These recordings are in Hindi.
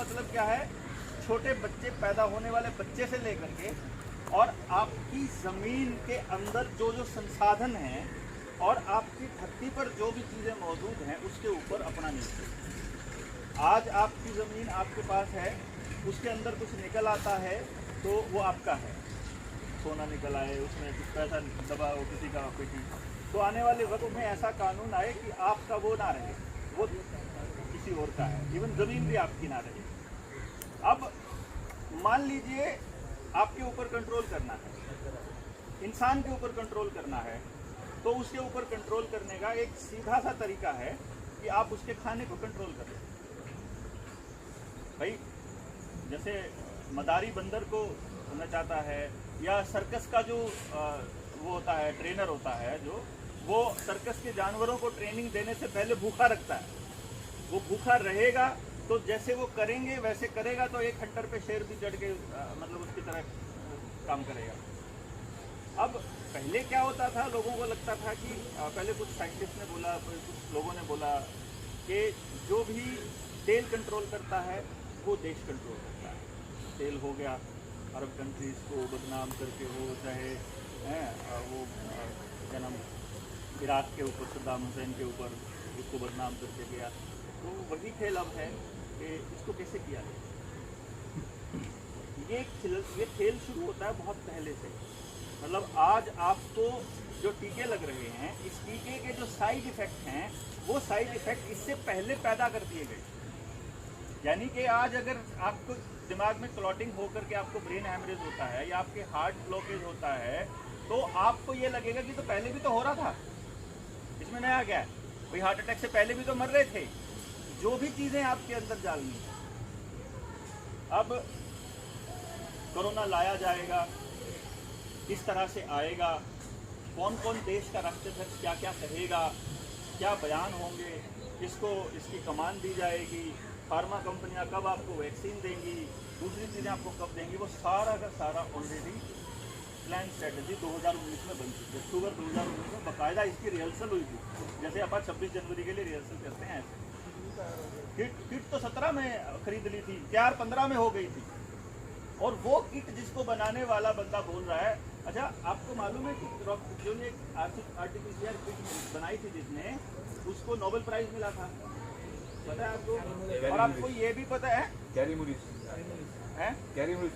मतलब क्या है, छोटे बच्चे पैदा होने वाले बच्चे से लेकर के और आपकी ज़मीन के अंदर जो जो संसाधन हैं और आपकी धरती पर जो भी चीज़ें मौजूद हैं उसके ऊपर अपना नियंत्रण। आज आपकी ज़मीन आपके पास है, उसके अंदर कुछ निकल आता है तो वो आपका है। सोना निकल आए, उसमें कुछ पैसा दबा हो किसी का पेटी, तो आने वाले वक्त में ऐसा कानून आए कि आपका वो ना रहे, वो किसी और का है, इवन ज़मीन भी आपकी ना रहे। अब मान लीजिए आपके ऊपर कंट्रोल करना है, इंसान के ऊपर कंट्रोल करना है, तो उसके ऊपर कंट्रोल करने का एक सीधा सा तरीका है कि आप उसके खाने को कंट्रोल करें। भाई जैसे मदारी बंदर को नचाता है, या सर्कस का जो वो होता है, ट्रेनर होता है, जो वो सर्कस के जानवरों को ट्रेनिंग देने से पहले भूखा रखता है। वो भूखा रहेगा तो जैसे वो करेंगे वैसे करेगा, तो एक खट्टर पे शेर भी चढ़ के मतलब उसकी तरह काम करेगा। अब पहले क्या होता था, लोगों को लगता था कि पहले कुछ साइंटिस्ट ने बोला, कुछ लोगों ने बोला कि जो भी तेल कंट्रोल करता है वो देश कंट्रोल करता है। तेल हो गया, अरब कंट्रीज़ को बदनाम करके हो, चाहे वो क्या नाम, इराक के ऊपर सद्दाम हुसैन के ऊपर उसको बदनाम करके गया, तो वही खेल अब है कि इसको कैसे किया जाए। ये खेल शुरू होता है बहुत पहले से। मतलब आज आपको जो टीके लग रहे हैं, इस टीके के जो साइड इफ़ेक्ट हैं वो साइड इफ़ेक्ट इससे पहले पैदा कर दिए गए। यानी कि आज अगर आपको दिमाग में क्लॉटिंग होकर के आपको ब्रेन हैमरेज होता है या आपके हार्ट ब्लॉकेज होता है, तो आपको ये लगेगा कि तो पहले भी तो हो रहा था, इसमें नया क्या है भाई, हार्ट अटैक से पहले भी तो मर रहे थे। जो भी चीज़ें आपके अंदर डालनी है, अब कोरोना लाया जाएगा, किस तरह से आएगा, कौन कौन देश का राष्ट्राध्यक्ष क्या क्या कहेगा, क्या बयान होंगे, इसकी कमान दी जाएगी, फार्मा कंपनियां कब आपको वैक्सीन देंगी, दूसरी चीज़ें आपको कब देंगी, वो सारा का सारा ऑलरेडी प्लान स्ट्रेटजी 2019 में बन चुकी है। अक्टूबर 2019 में बाकायदा इसकी रिहर्सल हुई थी, जैसे अपन 26 जनवरी के लिए रिहर्सल करते हैं ऐसे। किट तो 17 में खरीद ली थी, तैयार 15 में हो गई थी, और वो किट जिसको बनाने वाला बंदा बोल रहा है, अच्छा आपको मालूम है कि जो ने आर्टिफिशियल किट बनाई थी जिसने, उसको नोबेल प्राइज मिला था, पता है आपको? और आपको ये भी पता है कैरी मूरिस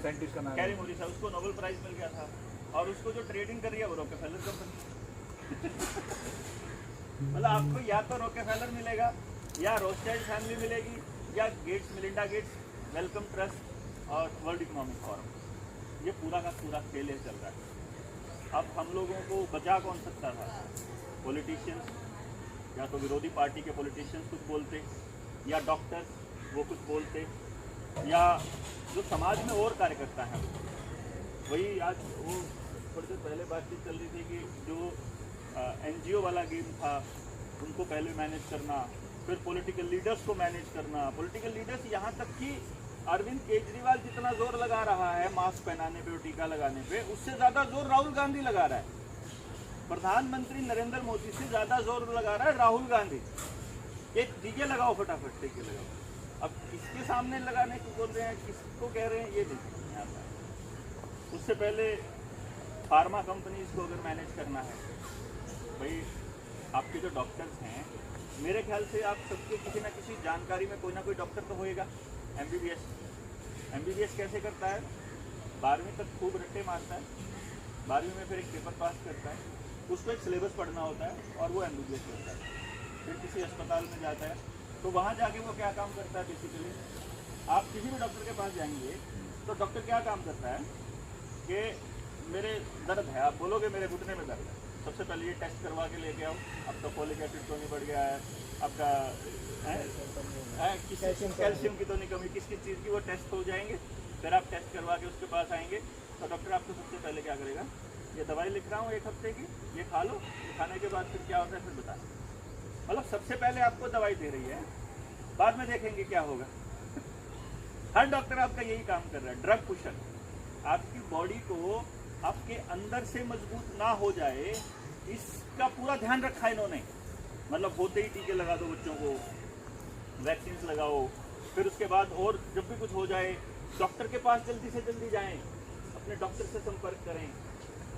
साइंटिस्ट का नाम, कैरी मूरिस, उसको नोबेल प्राइज मिल गया था। और उसको जो ट्रेडिंग कर रही है वो रॉकेफेलर कंपनी। मतलब आपको या तो रॉकेफेलर मिलेगा, या रोथस्चाइल्ड फैमिली मिलेगी, या Gates, Melinda Gates, Wellcome Trust और वर्ल्ड इकोनॉमिक फोरम। ये पूरा का पूरा खेल चल रहा है। अब हम लोगों को बचा कौन सकता था? पॉलिटिशियंस, या तो विरोधी पार्टी के पॉलिटिशियंस कुछ बोलते, या डॉक्टर्स वो कुछ बोलते, या जो समाज में और कार्यकर्ता हैं। वही आज वो थोड़ी देर पहले बातचीत चल रही थी कि जो NGO वाला गेम था उनको पहले मैनेज करना, फिर पॉलिटिकल लीडर्स को मैनेज करना। पॉलिटिकल लीडर्स यहाँ तक कि अरविंद केजरीवाल जितना जोर लगा रहा है मास्क पहनाने पे और टीका लगाने पे, उससे ज़्यादा जोर राहुल गांधी लगा रहा है। प्रधानमंत्री नरेंद्र मोदी से ज़्यादा जोर लगा रहा है राहुल गांधी। एक टीके लगाओ, फटाफट टीके लगाओ। अब किसके सामने लगाने को बोल रहे हैं, किसको कह रहे हैं, ये नहीं आता है। उससे पहले फार्मा कंपनीज को अगर मैनेज करना है, भाई आपके जो डॉक्टर्स हैं, मेरे ख्याल से आप सबके किसी ना किसी जानकारी में कोई ना कोई डॉक्टर तो होएगा। MBBS कैसे करता है? 12वीं तक खूब रट्टे मारता है, 12वीं में फिर एक पेपर पास करता है, उसको एक सिलेबस पढ़ना होता है और वो MBBS करता है। फिर किसी अस्पताल में जाता है, तो वहाँ जाके वो क्या काम करता है? बेसिकली आप किसी भी डॉक्टर के पास जाएंगे तो डॉक्टर क्या काम करता है कि मेरे दर्द है, आप बोलोगे मेरे घुटने में दर्द है, सबसे पहले ये टेस्ट करवा के लेके आओ, आपका फोलिक एसिड तो नहीं बढ़ गया है, आपका कैल्शियम की तो नहीं कमी, किस किस चीज़ की, वो टेस्ट हो जाएंगे। फिर आप टेस्ट करवा के उसके पास आएंगे तो डॉक्टर आपको सबसे पहले क्या करेगा? ये दवाई लिख रहा हूँ 1 हफ्ते की, ये खा लो, खाने के बाद फिर क्या होता है फिर बता। मतलब सबसे पहले आपको दवाई दे रही है, बाद में देखेंगे क्या होगा। हर डॉक्टर आपका यही काम कर रहा है, ड्रग पुशर। आपकी बॉडी को आपके अंदर से मजबूत ना हो जाए, इसका पूरा ध्यान रखा इन्होंने। मतलब होते ही टीके लगा दो बच्चों को, वैक्सीन लगाओ, फिर उसके बाद और जब भी कुछ हो जाए डॉक्टर के पास जल्दी से जल्दी जाएं, अपने डॉक्टर से संपर्क करें।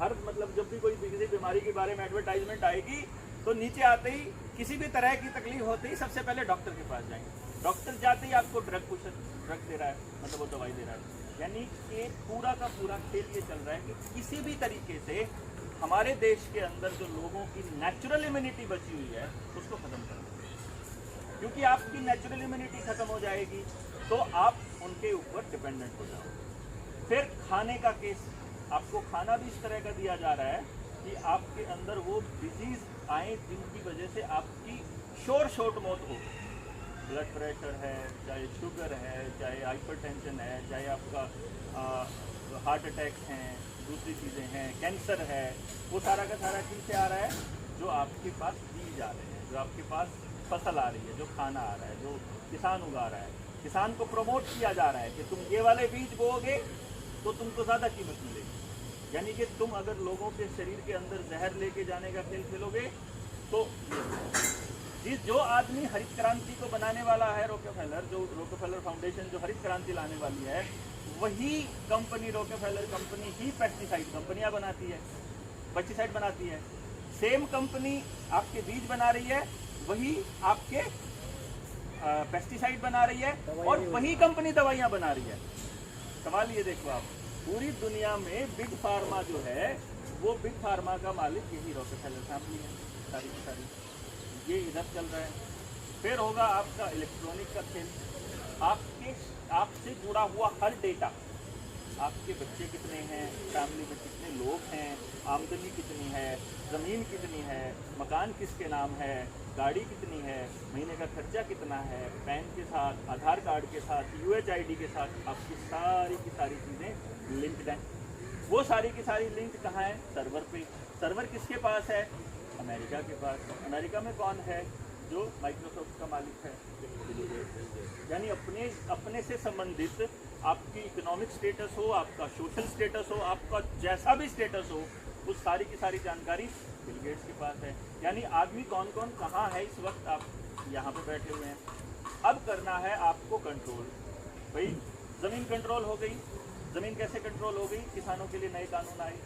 हर मतलब जब भी कोई किसी बीमारी के बारे में एडवर्टाइजमेंट आएगी तो नीचे आते ही किसी भी तरह की तकलीफ होती ही सबसे पहले डॉक्टर के पास जाएंगे। डॉक्टर जाते ही आपको ड्रग दे रहा है, मतलब वो दवाई दे रहा है। यानी कि पूरा का पूरा खेल ये चल रहा है कि किसी भी तरीके से हमारे देश के अंदर जो लोगों की नेचुरल इम्यूनिटी बची हुई है उसको खत्म कर दो, क्योंकि आपकी नेचुरल इम्यूनिटी खत्म हो जाएगी तो आप उनके ऊपर डिपेंडेंट हो जाओगे। फिर खाने का केस, आपको खाना भी इस तरह का दिया जा रहा है कि आपके अंदर वो डिजीज आए जिनकी वजह से आपकी शॉर्ट मौत हो। ब्लड प्रेशर है, चाहे शुगर है, चाहे हाइपरटेंशन है, चाहे आपका हार्ट अटैक हैं, दूसरी चीज़ें हैं, कैंसर है, वो सारा का सारा चीज़ से आ रहा है जो आपके पास बीज आ रहे हैं, जो आपके पास फसल आ रही है, जो खाना आ रहा है, जो किसान उगा रहा है। किसान को प्रमोट किया जा रहा है कि तुम ये वाले बीज बोओगे तो तुमको ज़्यादा कीमत मिलेगी। यानी कि तुम अगर लोगों के शरीर के अंदर जहर लेके जाने का खेल खेलोगे तो जो आदमी हरित क्रांति को बनाने वाला है, रोकेफेलर फाउंडेशन जो हरित क्रांति लाने वाली है, वही कंपनी रोकेफेलर कंपनी ही पेस्टिसाइड कंपनियां बनाती है, पेस्टिसाइड बनाती है। सेम कंपनी आपके बीज बना रही है, वही आपके पेस्टिसाइड बना रही है, और वही कंपनी दवाइयां बना रही है। सवाल ये देखो आप, पूरी दुनिया में बिग फार्मा जो है वो बिग फार्मा का मालिक यही रोकेफेलर फैमिली है, सारी की सारी। ये इधर चल रहा है। फिर होगा आपका इलेक्ट्रॉनिक का खेल, आपसे जुड़ा हुआ हर डेटा, आपके बच्चे कितने हैं, फैमिली में कितने लोग हैं, आमदनी कितनी है, ज़मीन कितनी है, मकान किसके नाम है, गाड़ी कितनी है, महीने का खर्चा कितना है, पैन के साथ, आधार कार्ड के साथ, UHID के साथ आपकी सारी की सारी चीज़ें लिंक्ड हैं। वो सारी की सारी लिंक कहाँ है? सर्वर पे। सर्वर किसके पास है? अमेरिका के पास। अमेरिका में कौन है? जो माइक्रोसॉफ्ट का मालिक है, यानी अपने से संबंधित आपकी इकोनॉमिक स्टेटस हो, आपका सोशल स्टेटस हो, आपका जैसा भी स्टेटस हो, उस सारी की सारी जानकारी बिल गेट्स के पास है। यानी आदमी कौन कौन कहाँ है इस वक्त आप यहाँ पे बैठे हुए हैं। अब करना है आपको कंट्रोल। भाई ज़मीन कंट्रोल हो गई। ज़मीन कैसे कंट्रोल हो गई? किसानों के लिए नए कानून आए,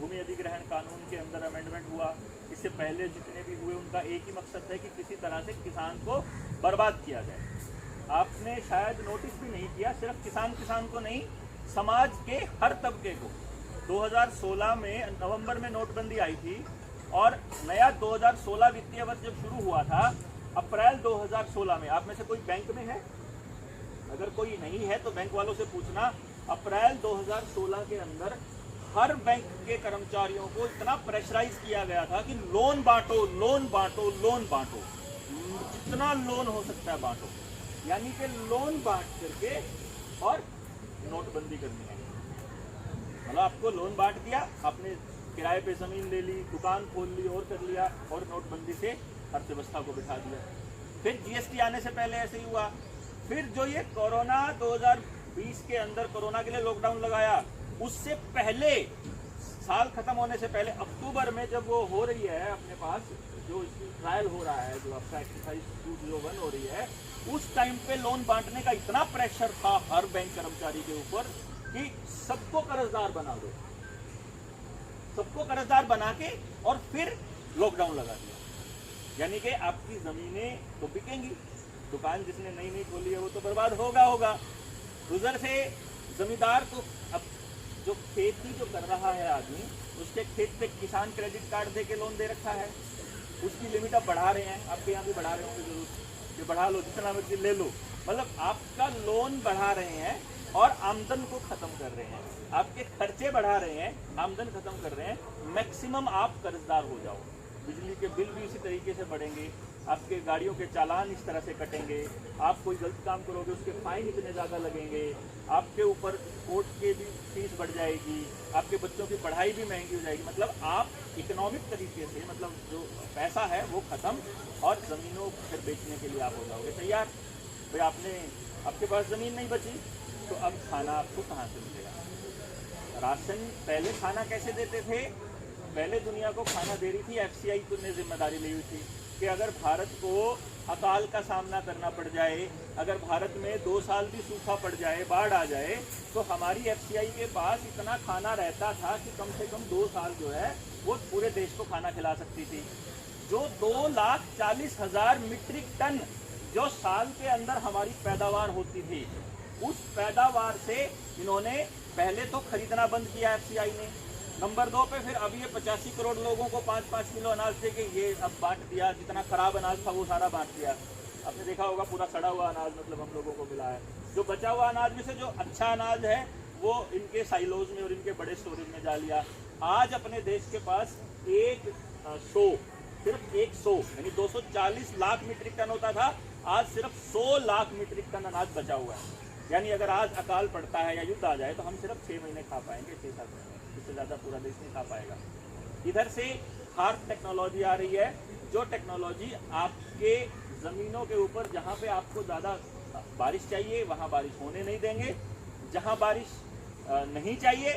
भूमि अधिग्रहण कानून के अंदर अमेंडमेंट हुआ। इससे पहले जितने भी हुए उनका एक ही मकसद है कि किसी तरह से किसान को बर्बाद किया जाए। आपने शायद नोटिस भी नहीं किया, सिर्फ किसान को नहीं, समाज के हर तबके को। 2016 में नवंबर में नोटबंदी आई थी और नया 2016 वित्तीय वर्ष जब शुरू हुआ था, अप्रैल 2016 में, आप में से कोई बैंक में है? अगर कोई नहीं है तो बैंक वालों से पूछना। अप्रैल 2016 के अंदर हर बैंक के कर्मचारियों को इतना प्रेशराइज किया गया था कि लोन बांटो, लोन बांटो, लोन बांटो, जितना लोन हो सकता है बांटो। यानी कि लोन बांट करके और नोटबंदी करनी है। मतलब आपको लोन बांट दिया, आपने किराए पे जमीन ले ली, दुकान खोल ली और कर लिया, और नोटबंदी से अर्थव्यवस्था को बिठा दिया। फिर GST आने से पहले ऐसे ही हुआ। फिर जो ये कोरोना 2020 के अंदर कोरोना के लिए लॉकडाउन लगाया, उससे पहले, साल खत्म होने से पहले, अक्टूबर में जब वो हो रही है अपने पास जो ट्रायल हो रहा है, जो आपका एक्सरसाइज 201 हो रही है, उस टाइम पे लोन बांटने का इतना प्रेशर था हर बैंक कर्मचारी के ऊपर कि सबको कर्जदार बना दो, सबको कर्जदार बना के और फिर लॉकडाउन लगा दिया। यानी कि आपकी जमीनें तो बिकेंगी, दुकान जिसने नई नई खोली है वो तो बर्बाद होगा। उधर से जमींदार को, अब जो खेती जो कर रहा है आदमी, उसके खेत पे किसान क्रेडिट कार्ड दे के लोन दे रखा है, उसकी लिमिट अब बढ़ा रहे हैं। आपके यहाँ भी बढ़ा रहे होंगे जरूर, कि बढ़ा लो, जितना मर्जी ले लो। मतलब आपका लोन बढ़ा रहे हैं और आमदन को खत्म कर रहे हैं। आपके खर्चे बढ़ा रहे हैं, आमदन खत्म कर रहे हैं। मैक्सिमम आप कर्जदार हो जाओ। बिजली के बिल भी इसी तरीके से बढ़ेंगे, आपके गाड़ियों के चालान इस तरह से कटेंगे, आप कोई गलत काम करोगे उसके फाइन इतने ज़्यादा लगेंगे, आपके ऊपर कोर्ट के भी फीस बढ़ जाएगी, आपके बच्चों की पढ़ाई भी महंगी हो जाएगी। मतलब आप इकोनॉमिक तरीके से, मतलब जो पैसा है वो ख़त्म, और ज़मीनों फिर बेचने के लिए आप हो जाओगे तैयार। भाई आपके पास ज़मीन नहीं बची तो अब खाना आपको कहाँ से मिलेगा? राशन, पहले खाना कैसे देते थे? पहले दुनिया को खाना दे रही थी FCI ने जिम्मेदारी ली हुई थी। कि अगर भारत को अकाल का सामना करना पड़ जाए, अगर भारत में 2 साल भी सूखा पड़ जाए, बाढ़ आ जाए, तो हमारी एफसीआई के पास इतना खाना रहता था कि कम से कम 2 साल जो है वो पूरे देश को खाना खिला सकती थी। जो 2,40,000 मीट्रिक टन जो साल के अंदर हमारी पैदावार होती थी, उस पैदावार से इन्होंने पहले तो खरीदना बंद किया एफसीआई ने। नंबर 2 पे फिर अब ये 85 करोड़ लोगों को 5-5 किलो अनाज दे के ये अब बांट दिया। जितना खराब अनाज था वो सारा बांट दिया। आपने देखा होगा पूरा सड़ा हुआ अनाज मतलब हम लोगों को मिला है। जो बचा हुआ अनाज में से जो अच्छा अनाज है वो इनके साइलोज में और इनके बड़े स्टोरेज में जा लिया। आज अपने देश के पास सिर्फ 100 यानी 240 लाख मीट्रिक टन होता था, आज सिर्फ 100 लाख मीट्रिक टन अनाज बचा हुआ है। यानी अगर आज अकाल पड़ता है या युद्ध आ जाए तो हम सिर्फ 6 महीने खा पाएंगे, 6-7 महीने, इससे ज़्यादा पूरा देश नहीं खा पाएगा। इधर से हार्ड टेक्नोलॉजी आ रही है, जो टेक्नोलॉजी आपके ज़मीनों के ऊपर जहाँ पे आपको ज़्यादा बारिश चाहिए वहाँ बारिश होने नहीं देंगे, जहाँ बारिश नहीं चाहिए,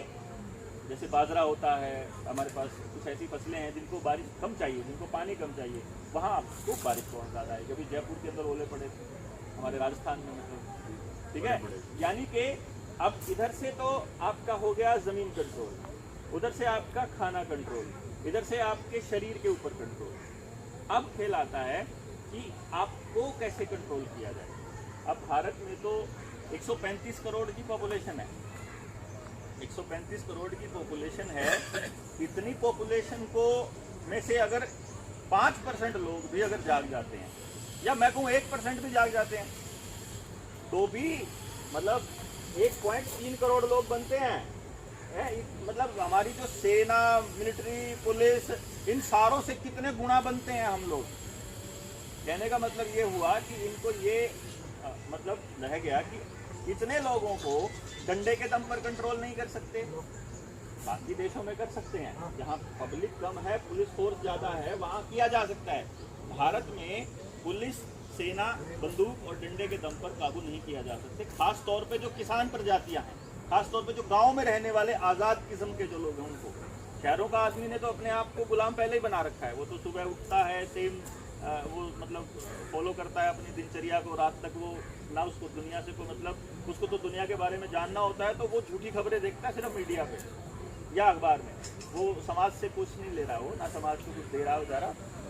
जैसे बाजरा होता है, हमारे पास कुछ ऐसी फसलें हैं जिनको बारिश कम चाहिए, जिनको पानी कम चाहिए, वहाँ आपको बारिश बहुत ज़्यादा आएगी। अभी जयपुर के अंदर ओले पड़े थे, हमारे राजस्थान में मतलब, ठीक है। यानी कि अब इधर से तो आपका हो गया ज़मीन कंट्रोल, उधर से आपका खाना कंट्रोल, इधर से आपके शरीर के ऊपर कंट्रोल। अब खेल आता है कि आपको कैसे कंट्रोल किया जाए। अब भारत में तो 135 करोड़ की पॉपुलेशन है, 135 करोड़ की पॉपुलेशन है। इतनी पॉपुलेशन को में से अगर 5% लोग भी अगर जाग जाते हैं, या मैं कहूँ 1% भी जाग जाते हैं, तो भी मतलब 1.3 करोड़ लोग बनते हैं। मतलब हमारी जो सेना, मिलिट्री, पुलिस, इन सारों से कितने गुना बनते हैं हम लोग। कहने का मतलब ये हुआ कि इनको ये मतलब रह गया कि इतने लोगों को डंडे के दम पर कंट्रोल नहीं कर सकते। बाकी देशों में कर सकते हैं, जहाँ पब्लिक कम है, पुलिस फोर्स ज़्यादा है, वहाँ किया जा सकता है। भारत में पुलिस, सेना, बंदूक और डंडे के दम पर काबू नहीं किया जा सकते। खास तौर पे जो किसान प्रजातियां हैं, खास तौर पे जो गांव में रहने वाले आज़ाद किस्म के जो लोग हैं उनको। शहरों का आदमी ने तो अपने आप को गुलाम पहले ही बना रखा है। वो तो सुबह उठता है, सेम वो मतलब फॉलो करता है अपनी दिनचर्या को, रात तक वो ना उसको दुनिया से कोई मतलब, उसको तो दुनिया के बारे में जानना होता है, तो वो झूठी खबरें देखता है सिर्फ मीडिया पे या अखबार में। वो समाज से कुछ नहीं ले रहा, वो ना समाज को कुछ दे रहा,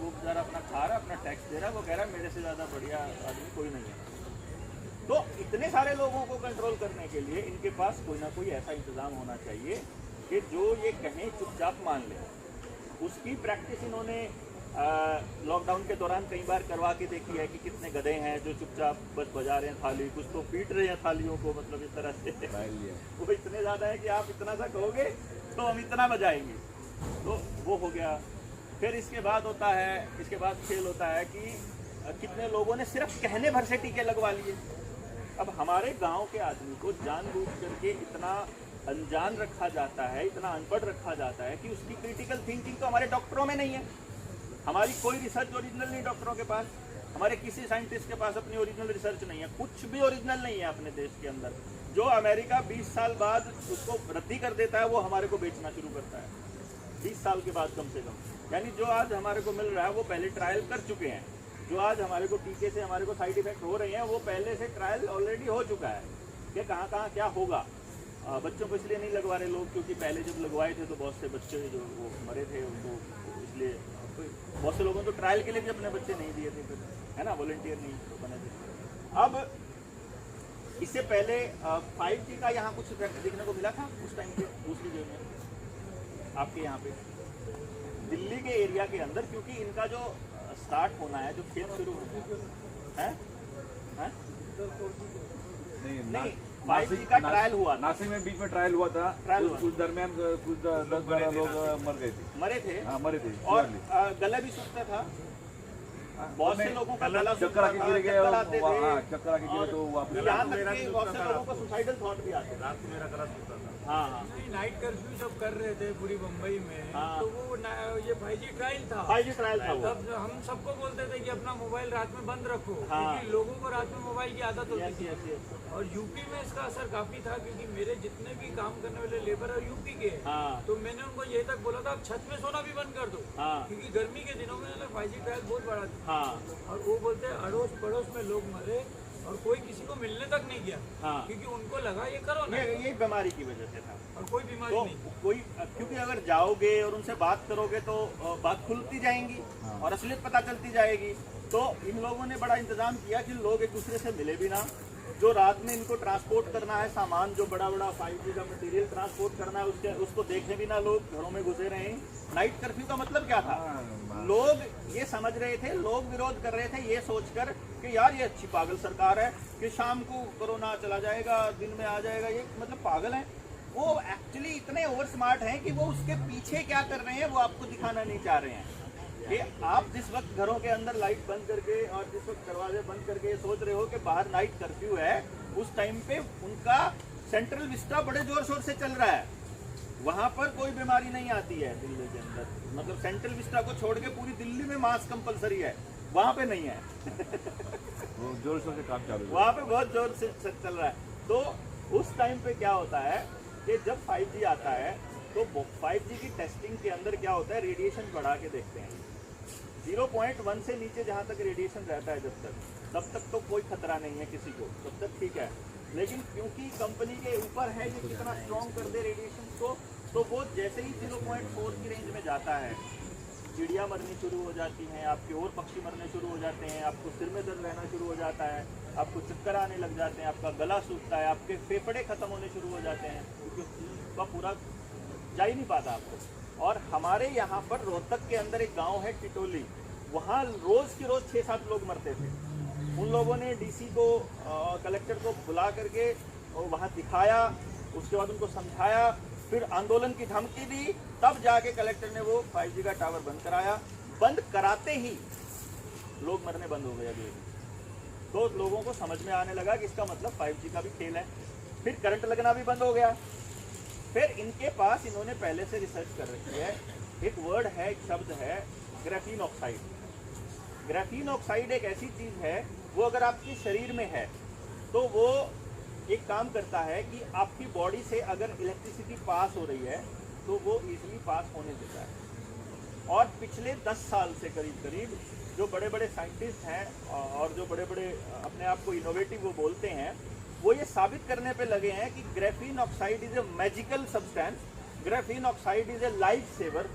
वो बेचारा अपना खा रहा, अपना टैक्स दे रहा, वो कह रहा है मेरे से ज़्यादा बढ़िया आदमी कोई नहीं है। तो इतने सारे लोगों को कंट्रोल करने के लिए इनके पास कोई ना कोई ऐसा इंतज़ाम होना चाहिए कि जो ये कहें चुपचाप मान लें। उसकी प्रैक्टिस इन्होंने लॉकडाउन के दौरान कई बार करवा के देखी है कि कितने गधे हैं जो चुपचाप बस बजा रहे हैं थाली, कुछ तो पीट रहे हैं थालियों को, मतलब इस तरह से वो इतने ज़्यादा है कि आप इतना सा कहोगे तो हम इतना बजाएंगे। तो वो हो गया। फिर इसके बाद होता है, इसके बाद खेल होता है कि कितने लोगों ने सिर्फ कहने भर से टीके लगवा लिए। अब हमारे गांव के आदमी को जानबूझ करके इतना अनजान रखा जाता है, इतना अनपढ़ रखा जाता है कि उसकी क्रिटिकल थिंकिंग तो हमारे डॉक्टरों में नहीं है। हमारी कोई रिसर्च ओरिजिनल नहीं डॉक्टरों के पास, हमारे किसी साइंटिस्ट के पास अपनी ओरिजिनल रिसर्च नहीं है, कुछ भी ओरिजिनल नहीं है अपने देश के अंदर। जो अमेरिका 20 साल बाद उसको रद्दी कर देता है वो हमारे को बेचना शुरू करता है 20 साल के बाद कम से कम। यानी जो आज हमारे को मिल रहा है वो पहले ट्रायल कर चुके हैं। जो आज हमारे को टीके से हमारे को साइड इफेक्ट हो रहे हैं वो पहले से ट्रायल ऑलरेडी हो चुका है कि कहाँ कहाँ क्या होगा। बच्चों को इसलिए नहीं लगवा रहे लोग क्योंकि पहले जब लगवाए थे तो बहुत से बच्चे जो वो मरे थे, उनको इसलिए बहुत से लोगों तो ट्रायल के लिए भी अपने बच्चे नहीं दिए थे, फिर है ना, वॉलंटियर नहीं तो बने थे। अब इससे पहले 5G का यहाँ कुछ देखने को मिला था उस टाइम पे दूसरी जगह में आपके यहाँ पे दिल्ली के एरिया के अंदर, क्योंकि इनका जो स्टार्ट होना है, जो खेल शुरू होना है नहीं 5G का ट्रायल हुआ, नासिक में बीच में ट्रायल हुआ था, कुछ दरमियान कुछ 10-12 लोग मरे थे और गला भी सूखता था। बहुत से लोगों का गला चक्कर आके गिर गए, चक्कर आके गिरे तो यहाँ तक कि बहुत से लोगों को सुसाइडल थॉट भी आते थे। रात को मेरा गला सूखता था। हाँ हाँ नहीं, नाइट कर्फ्यू जब कर रहे थे पूरी मुंबई में, हाँ। तो वो ये 5G ट्रायल था। 5G ट्रायल था वो। तब हम सबको बोलते थे कि अपना मोबाइल रात में बंद रखो, हाँ। क्योंकि लोगों को रात में मोबाइल की आदत होती थी। Yes yes. और यूपी में इसका असर काफी था, क्योंकि मेरे जितने भी काम करने वाले लेबर है यूपी के हैं। हाँ तो मैंने उनको ये तक बोला था, आप छत में सोना भी बंद कर दो, हाँ क्योंकि गर्मी के दिनों में 5G ट्रायल बहुत बड़ा था। हाँ और वो बोलते हैं अड़ोस पड़ोस में लोग मरे और कोई किसी को मिलने तक नहीं गया, हाँ। क्योंकि उनको लगा ये कोरोना है ये बीमारी की वजह से था। और कोई बीमारी तो नहीं। कोई, क्योंकि अगर जाओगे और उनसे बात करोगे तो बात खुलती जाएंगी और असलियत पता चलती जाएगी। तो इन लोगों ने बड़ा इंतजाम किया कि लोग एक दूसरे से मिले भी ना। जो रात में इनको ट्रांसपोर्ट करना है सामान, जो बड़ा बड़ा 5G का मटेरियल ट्रांसपोर्ट करना है, उसको देखने भी ना लोग घरों में घुसे रहे। नाइट कर्फ्यू का मतलब क्या था? लोग ये समझ रहे थे, लोग विरोध कर रहे थे ये सोचकर कि यार ये अच्छी पागल सरकार है कि शाम को कोरोना चला जाएगा, दिन में आ जाएगा। ये मतलब पागल है। वो एक्चुअली इतने ओवर स्मार्ट हैं कि वो उसके पीछे क्या कर रहे हैं वो आपको दिखाना नहीं चाह रहे हैं। कि आप जिस वक्त घरों के अंदर लाइट बंद करके और जिस वक्त दरवाजे बंद करके सोच रहे हो कि बाहर नाइट कर्फ्यू है, उस टाइम पे उनका सेंट्रल विस्टा बड़े जोर शोर से चल रहा है। वहां पर कोई बीमारी नहीं आती है दिल्ली के अंदर। मतलब सेंट्रल विस्टा को छोड़ के पूरी दिल्ली में मास्क कंपलसरी है, वहां पे नहीं है। वो जोर शोर से काम चालू है। वहाँ पे बहुत जोर से चल रहा है। तो उस टाइम पे क्या होता है कि जब 5G आता है तो 5G की टेस्टिंग के अंदर क्या होता है, रेडिएशन बढ़ा के देखते हैं। 0.1 से नीचे जहाँ तक रेडिएशन रहता है तब तक तो कोई खतरा नहीं है किसी को, तब तक ठीक है। लेकिन क्योंकि कंपनी के ऊपर है ये कितना स्ट्रॉन्ग कर दे रेडिएशन को, तो वो जैसे ही 0.4 की रेंज में जाता है, चिड़िया मरनी शुरू हो जाती हैं, आपके और पक्षी मरने शुरू हो जाते हैं, आपको सिर में दर्द रहना शुरू हो जाता है, आपको चक्कर आने लग जाते हैं, आपका गला सूखता है, आपके फेफड़े खत्म होने शुरू हो जाते हैं, क्योंकि उसका पूरा जा ही नहीं पाता आपको। और हमारे यहाँ पर रोहतक के अंदर एक गांव है टिटोली, वहाँ रोज़ की रोज़ 6-7 लोग मरते थे। उन लोगों ने डीसी को, कलेक्टर को बुला करके वहाँ दिखाया, उसके बाद उनको समझाया, फिर आंदोलन की धमकी दी, तब जाके कलेक्टर ने वो 5G का टावर बंद कराया। बंद कराते ही लोग मरने बंद हो गए। अभी तो लोगों को समझ में आने लगा कि इसका मतलब 5G का भी खेल है। फिर करंट लगना भी बंद हो गया। फिर इनके पास, इन्होंने पहले से रिसर्च कर रखी है, एक वर्ड है, एक शब्द है, ग्राफीन ऑक्साइड। ग्राफीन ऑक्साइड एक ऐसी चीज़ है, वो अगर आपके शरीर में है तो वो एक काम करता है कि आपकी बॉडी से अगर इलेक्ट्रिसिटी पास हो रही है तो वो इजीली पास होने देता है। और पिछले 10 साल से करीब जो बड़े बड़े साइंटिस्ट हैं और जो बड़े बड़े अपने आप को इनोवेटिव वो बोलते हैं, वो ये साबित करने पे लगे हैं कि graphene oxide is a magical substance, graphene oxide is a life saver.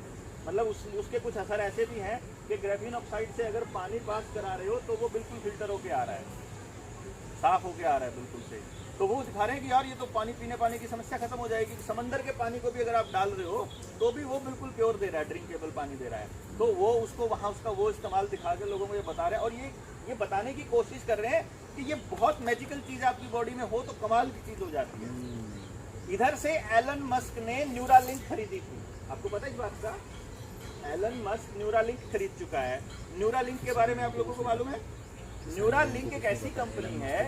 मतलब उसके कुछ असर ऐसे भी हैं कि ग्राफीन ऑक्साइड से अगर पानी पास करा रहे हो तो वो बिल्कुल फिल्टर होके आ रहा है, साफ होके आ रहा है बिल्कुल से। तो वो दिखा रहे हैं कि यार ये तो पानी की समस्या खत्म हो जाएगी। समंदर के पानी को भी अगर आप डाल रहे हो तो भी वो बिल्कुल प्योर दे रहा है, ड्रिंकेबल पानी दे रहा है। तो वो उसको वहाँ उसका वो इस्तेमाल दिखा के लोगों को ये बता रहे हैं, और ये बताने की कोशिश कर रहे हैं कि ये बहुत मैजिकल चीज़ आपकी बॉडी में हो तो कमाल की चीज़ हो जाती है। इधर से एलन मस्क ने न्यूरालिंक खरीदी थी, आपको पता है इस बात का? एलन मस्क न्यूरालिंक खरीद चुका है। न्यूरालिंक के बारे में आप लोगों को मालूम है? न्यूरालिंक एक ऐसी कंपनी है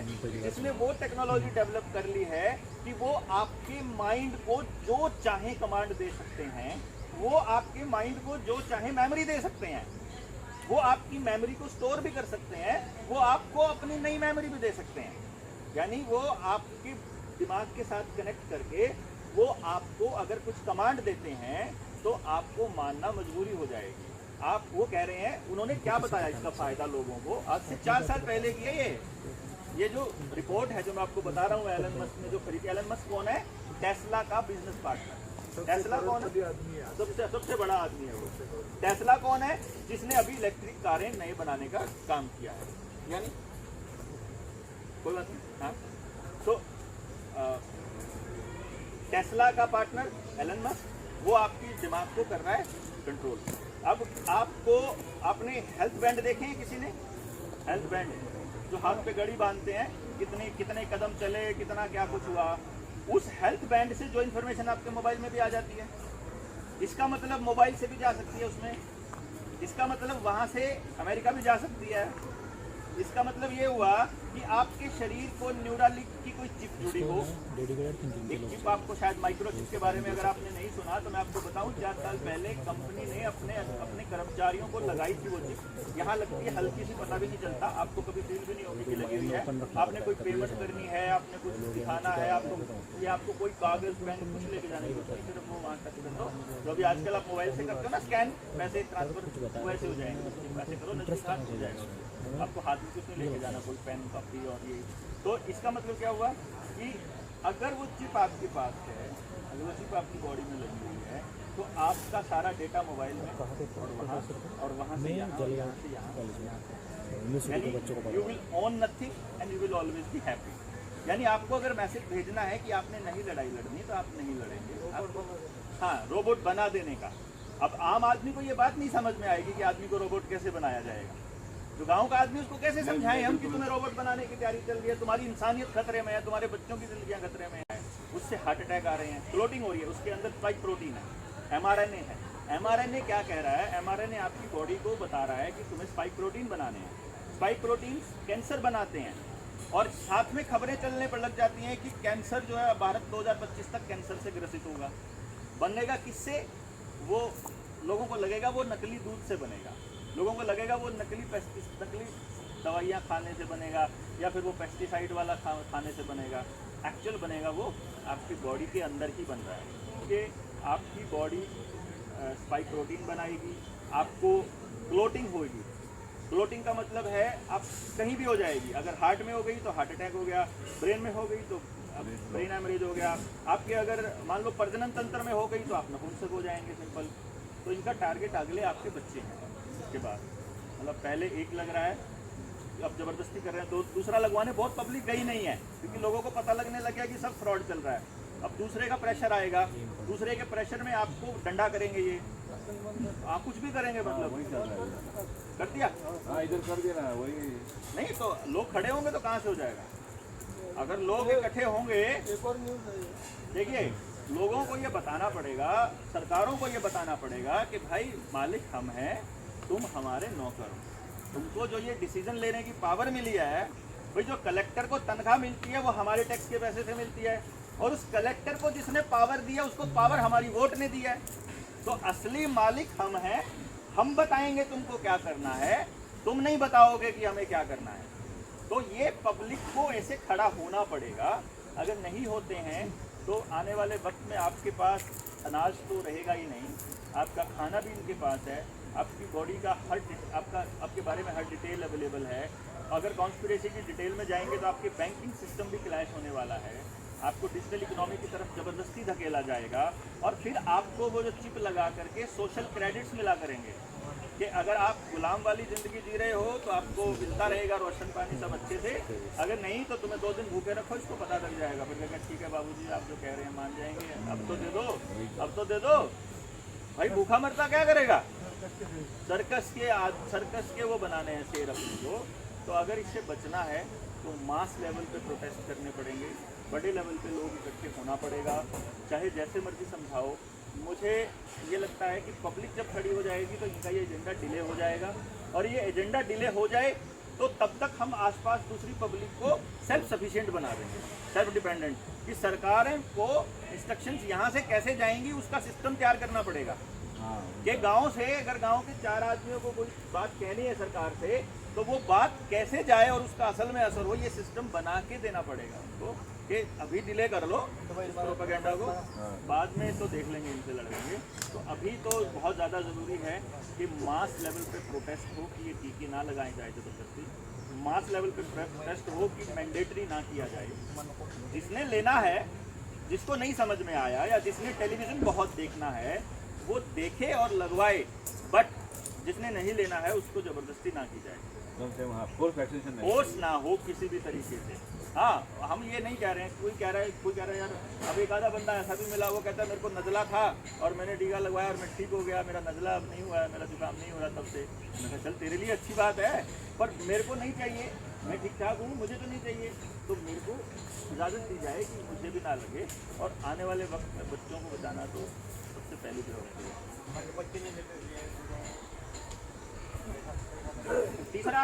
जिसने वो टेक्नोलॉजी डेवलप कर ली है कि वो आपके माइंड को जो चाहे कमांड दे सकते हैं, वो आपके माइंड को जो चाहे मेमोरी दे सकते हैं, वो आपकी मेमोरी को स्टोर भी कर सकते हैं, वो आपको अपनी नई मेमोरी भी दे सकते हैं। यानी वो आपके दिमाग के साथ कनेक्ट करके वो आपको अगर कुछ कमांड देते हैं तो आपको मानना मजबूरी हो जाएगी। आप वो कह रहे हैं, उन्होंने क्या बताया इसका फायदा लोगों को, आज से 4 साल पहले की है ये जो रिपोर्ट है जो मैं आपको बता रहा हूँ, एलन मस्क ने जो खरीदी। एलन मस्क कौन है? टेस्ला का बिजनेस पार्टनर। टेस्ला कौन है? सबसे बड़ा आदमी है वो। टेस्ला कौन है? जिसने अभी इलेक्ट्रिक कारें नए बनाने का काम किया है। यानी कोई बात नहीं। हाँ, तो टेस्ला का पार्टनर एलन मस्क, वो आपकी दिमाग को कर रहा है कंट्रोल। अब आपको अपने हेल्थ बैंड देखे हैं किसी ने? हेल्थ बैंड जो हाथ पे घड़ी बांधते हैं, कितने कदम चले, कितना क्या कुछ हुआ, उस हेल्थ बैंड से जो इन्फॉर्मेशन आपके मोबाइल में भी आ जाती है। इसका मतलब मोबाइल से भी जा सकती है उसमें, इसका मतलब वहाँ से अमेरिका भी जा सकती है। इसका मतलब ये हुआ कि आपके शरीर को न्यूरालिंक की कोई चिप जुड़ी हो। एक चिप आपको शायद माइक्रोचिप के बारे में अगर आपने नहीं सुना तो मैं आपको बताऊं, 4 साल पहले कंपनी ने अपने कर्मचारियों को लगाई थी वो चिप। यहाँ लगती है हल्की सी, पता भी नहीं चलता, आपको कभी फील भी नहीं होगी कि लगी हुई है। आपने कोई पेमेंट करनी है, आपने कुछ दिखाना है आपको, या आपको कोई कागज पेन कुछ लेके जाने की जरूरत नहीं, सिर्फ वो वहाँ टच कर दो। जो भी आजकल आप मोबाइल से करते हो ना स्कैन, पैसे ट्रांसफर वैसे हो जाएंगे, पैसे करो नजदीक हो जाएगा, आपको हाथ में कुछ नहीं लेके जाना, कोई पेन कॉपी और ये। तो इसका मतलब क्या हुआ कि अगर वो चिप आपके पास है, अगर वो चिप आपकी बॉडी में लगी हुई है, तो आपका सारा डेटा मोबाइल में और वहाँ से यहाँ you will own nothing and you will always be happy. यानी आपको अगर मैसेज भेजना है कि आपने नहीं लड़ाई लड़नी तो आप नहीं लड़ेंगे, आपको हाँ रोबोट बना देने का। अब आम आदमी को ये बात नहीं समझ में आएगी कि आदमी को रोबोट कैसे बनाया जाएगा। जो गांव का आदमी उसको कैसे समझाएं हम कि तुम्हें रोबोट बनाने की तैयारी चल रही है, तुम्हारी इंसानियत खतरे में है, तुम्हारे बच्चों की जिंदगियां खतरे में है, उससे हार्ट अटैक आ रहे हैं, क्लोटिंग हो रही है, उसके अंदर स्पाइक प्रोटीन है, mRNA है। mRNA क्या कह रहा है? mRNA आपकी बॉडी को बता रहा है कि तुम्हें स्पाइक प्रोटीन बनाने हैं। स्पाइक प्रोटीन कैंसर बनाते हैं, और साथ में खबरें चलने पर लग जाती हैं कि कैंसर जो है भारत 2025 तक कैंसर से ग्रसित होगा। बनेगा किससे? वो लोगों को लगेगा वो नकली दूध से बनेगा, लोगों को लगेगा वो नकली दवाइयाँ खाने से बनेगा, या फिर वो पेस्टिसाइड वाला खाने से बनेगा। एक्चुअल बनेगा वो आपकी बॉडी के अंदर ही बन रहा है कि आपकी बॉडी स्पाइक प्रोटीन बनाएगी, आपको क्लोटिंग होगी। क्लोटिंग का मतलब है आप कहीं भी हो जाएगी, अगर हार्ट में हो गई तो हार्ट अटैक हो गया, ब्रेन में हो गई तो ब्रेन हेमरेज हो गया, आपके अगर मान लो प्रजनन तंत्र में हो गई तो आप नपुंसक हो जाएंगे, सिंपल। तो इनका टारगेट अगले आपके बच्चे हैं। इसके बाद मतलब पहले एक लग रहा है, अब ज़बरदस्ती कर रहे हैं, तो दूसरा लगवाने बहुत पब्लिक गई नहीं है, क्योंकि लोगों को पता लगने लग गया कि सब फ्रॉड चल रहा है। अब दूसरे का प्रेशर आएगा, दूसरे के प्रेशर में आपको डंडा करेंगे, ये आप कुछ भी करेंगे, मतलब कर दिया इधर कर दिया ना, वही नहीं तो लोग खड़े होंगे तो कहाँ से हो जाएगा? अगर लोग इकट्ठे होंगे, देखिए लोगों को ये बताना पड़ेगा, सरकारों को ये बताना पड़ेगा कि भाई मालिक हम हैं, तुम हमारे नौकर हो। तुमको जो ये डिसीजन लेने की पावर मिली है, भाई जो कलेक्टर को तनख्वाह मिलती है वो हमारे टैक्स के पैसे से मिलती है, और उस कलेक्टर को जिसने पावर दिया उसको पावर हमारी वोट ने दी है। तो असली मालिक हम हैं, हम बताएंगे तुमको क्या करना है, तुम नहीं बताओगे कि हमें क्या करना है। तो ये पब्लिक को ऐसे खड़ा होना पड़ेगा। अगर नहीं होते हैं तो आने वाले वक्त में आपके पास अनाज तो रहेगा ही नहीं, आपका खाना भी इनके पास है, आपकी बॉडी का आपके बारे में हर डिटेल अवेलेबल है। अगर कॉन्स्पिरेसी की डिटेल में जाएंगे तो आपके बैंकिंग सिस्टम भी क्लैश होने वाला है, आपको डिजिटल इकोनॉमी की तरफ ज़बरदस्ती धकेला जाएगा, और फिर आपको वो जो चिप लगा करके सोशल क्रेडिट्स मिला करेंगे कि अगर आप गुलाम वाली ज़िंदगी जी रहे हो तो आपको मिलता रहेगा रोशन पानी सब अच्छे से, अगर नहीं तो तुम्हें 2 दिन भूखे रखो, इसको पता लग जाएगा। फिर कहकर ठीक है बाबूजी आप जो कह रहे हैं मान जाएंगे, अब तो दे दो, अब तो दे दो। भाई भूखा मरता क्या करेगा? सर्कस के वो बनाने हैं शेर अपने को। तो अगर इससे बचना है तो मास लेवल पे प्रोटेस्ट करने पड़ेंगे, बड़े लेवल पे लोग इकट्ठे होना पड़ेगा, चाहे जैसे मर्जी समझाओ। मुझे ये लगता है कि पब्लिक जब खड़ी हो जाएगी तो इनका ये एजेंडा डिले हो जाएगा, और ये एजेंडा डिले हो जाए तो तब तक हम आसपास दूसरी पब्लिक को सेल्फ सफिशिएंट बना देंगे, सेल्फ डिपेंडेंट, कि सरकारें को इंस्ट्रक्शंस यहाँ से कैसे जाएंगी उसका सिस्टम तैयार करना पड़ेगा। कि गांव से अगर गांव के 4 आदमियों को कोई बात कहनी है सरकार से, तो वो बात कैसे जाए और उसका असल में असर हो, ये सिस्टम बना के देना पड़ेगा उनको। कि अभी डिले कर लो प्रोपेगेंडा को, बाद में तो देख लेंगे, इनसे लड़ेंगे। तो अभी तो बहुत ज़्यादा ज़रूरी है कि मास लेवल पे प्रोटेस्ट हो कि ये टीके ना लगाए जाए ज़बरदस्ती, मास लेवल पे प्रोटेस्ट हो कि मैंडेटरी ना किया जाए। जिसने लेना है, जिसको नहीं समझ में आया या जिसने टेलीविज़न बहुत देखना है वो देखे और लगवाए, बट जिसने नहीं लेना है उसको ज़बरदस्ती ना की जाए, फोर्स ना हो किसी भी तरीके से। हाँ, हम ये नहीं कह रहे हैं, कोई कह रहा है यार, अब एक आधा बंदा ऐसा भी मिला, वो कहता है मेरे को नज़ला था और मैंने टीका लगवाया और मैं ठीक हो गया, मेरा नज़ला अब नहीं हुआ है, मेरा जुकाम नहीं हो रहा तब से। मैं कहा चल तेरे लिए अच्छी बात है, पर मेरे को नहीं चाहिए, मैं ठीक ठाक हूँ, मुझे तो नहीं चाहिए। तो मेरे को इजाज़त दी जाए कि मुझे भी ना लगे, और आने वाले वक्त में बच्चों को बचाना तो सबसे पहली प्रायोरिटी है। तीसरा